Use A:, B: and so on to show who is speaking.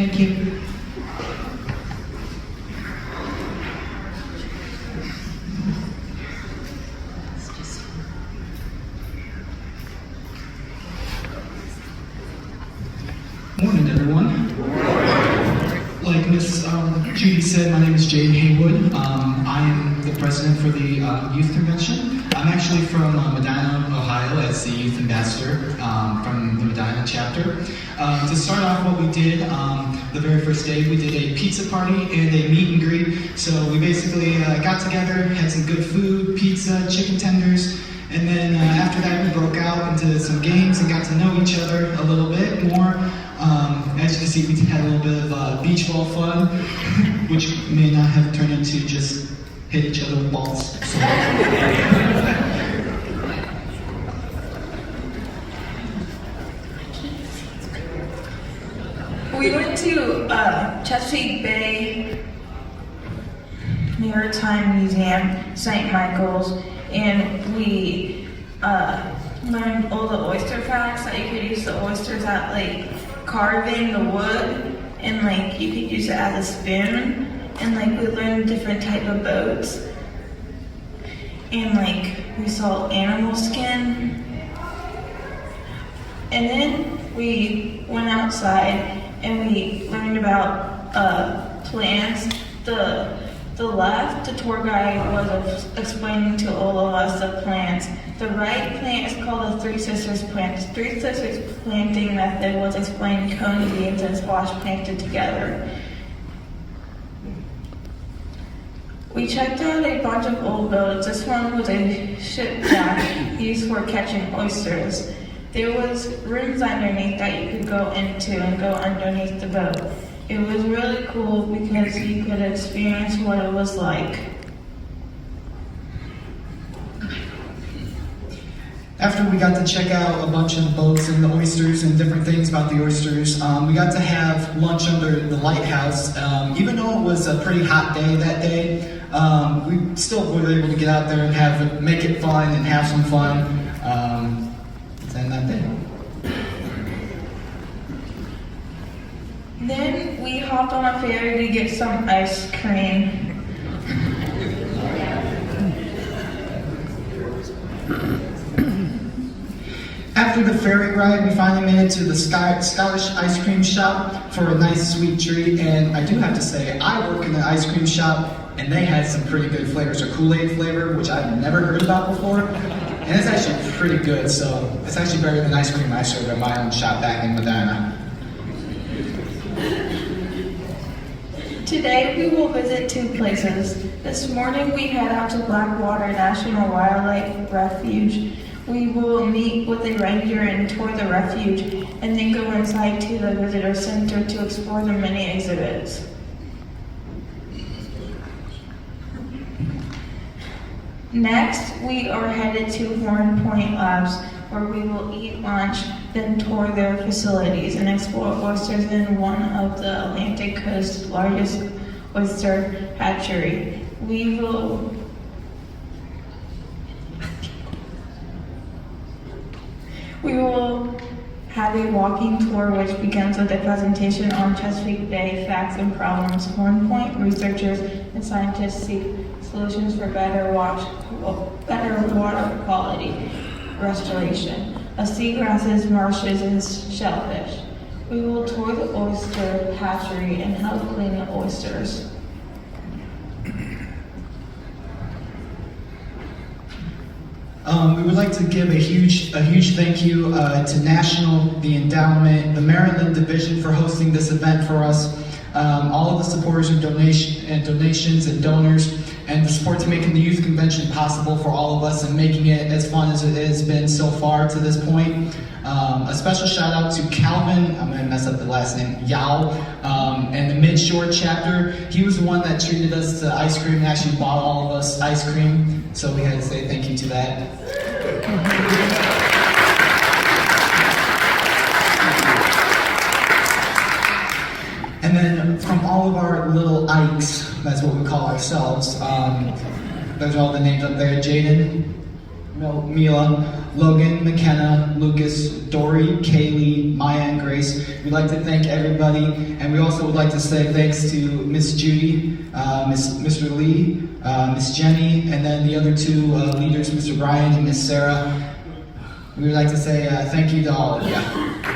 A: Thank you. Morning, everyone. Like Miss Judy said, my name is Jade Haywood. I am the president for the youth convention. I'm actually from Medina, Ohio, as the youth ambassador from the Medina chapter. To start off what we did, the very first day, we did a pizza party and a meet and greet. So we basically got together, had some good food, pizza, chicken tenders, and then after that we broke out into some games and got to know each other a little bit more. As you can see, we had a little bit of beach ball fun, which may not have turned into just hit each other with balls. So.
B: We went to Chesapeake Bay Maritime Museum, St. Michael's, and we learned all the oyster facts, that you could use the oysters at like carving the wood, and like you could use it as a spoon, and like we learned different type of boats, and like we saw animal skin, and then we went outside and we learned about plants. The left, the tour guide was explaining to all of us the plants. The right plant is called the Three Sisters plant. The Three Sisters planting method was explaining cone beans and squash planted together. We checked out a bunch of old boats. This one was a shipwreck used for catching oysters. There was rooms underneath that you could go into and go underneath the boat. It was really cool because you could experience what it was like.
A: After we got to check out a bunch of boats and the oysters and different things about the oysters, we got to have lunch under the lighthouse. Even though it was a pretty hot day that day, we still were able to get out there and make it fun and have some fun. And that day.
B: Then we hopped on a ferry to get some ice cream.
A: After the ferry ride, we finally made it to the Scottish ice cream shop for a nice sweet treat. And I do have to say, I work in an ice cream shop, and they had some pretty good flavors. A Kool-Aid flavor, which I've never heard about before. And it's actually pretty good, so it's actually better than ice cream I serve at my own shop back in Medina.
B: Today we will visit two places. This morning we head out to Blackwater National Wildlife Refuge. We will meet with a ranger and tour the refuge, and then go inside to the visitor center to explore the many exhibits. Next, we are headed to Horn Point Labs, where we will eat lunch, then tour their facilities and explore oysters in one of the Atlantic Coast's largest oyster hatchery. We will have a walking tour which begins with a presentation on Chesapeake Bay facts and problems. Horn Point researchers and scientists seek solutions for better water quality restoration of seagrasses, marshes, and shellfish. We will tour the oyster hatchery and help clean the oysters.
A: We would like to give a huge thank you to National, the Endowment, the Maryland Division for hosting this event for us, all of the supporters and donations and donors, and the support to making the youth convention possible for all of us and making it as fun as it has been so far to this point. A special shout out to Calvin, I'm gonna mess up the last name, Yao, and the Mid-Shore chapter. He was the one that treated us to ice cream and actually bought all of us ice cream, so we had to say thank you to that. And then from all of our little Ikes, that's what we call ourselves, those are all the names up there. Jaden, Mila, Logan, McKenna, Lucas, Dory, Kaylee, Maya, and Grace. We'd like to thank everybody, and we also would like to say thanks to Miss Judy, Mr. Lee, Miss Jenny, and then the other two leaders, Mr. Brian and Miss Sarah. We would like to say thank you to all of you.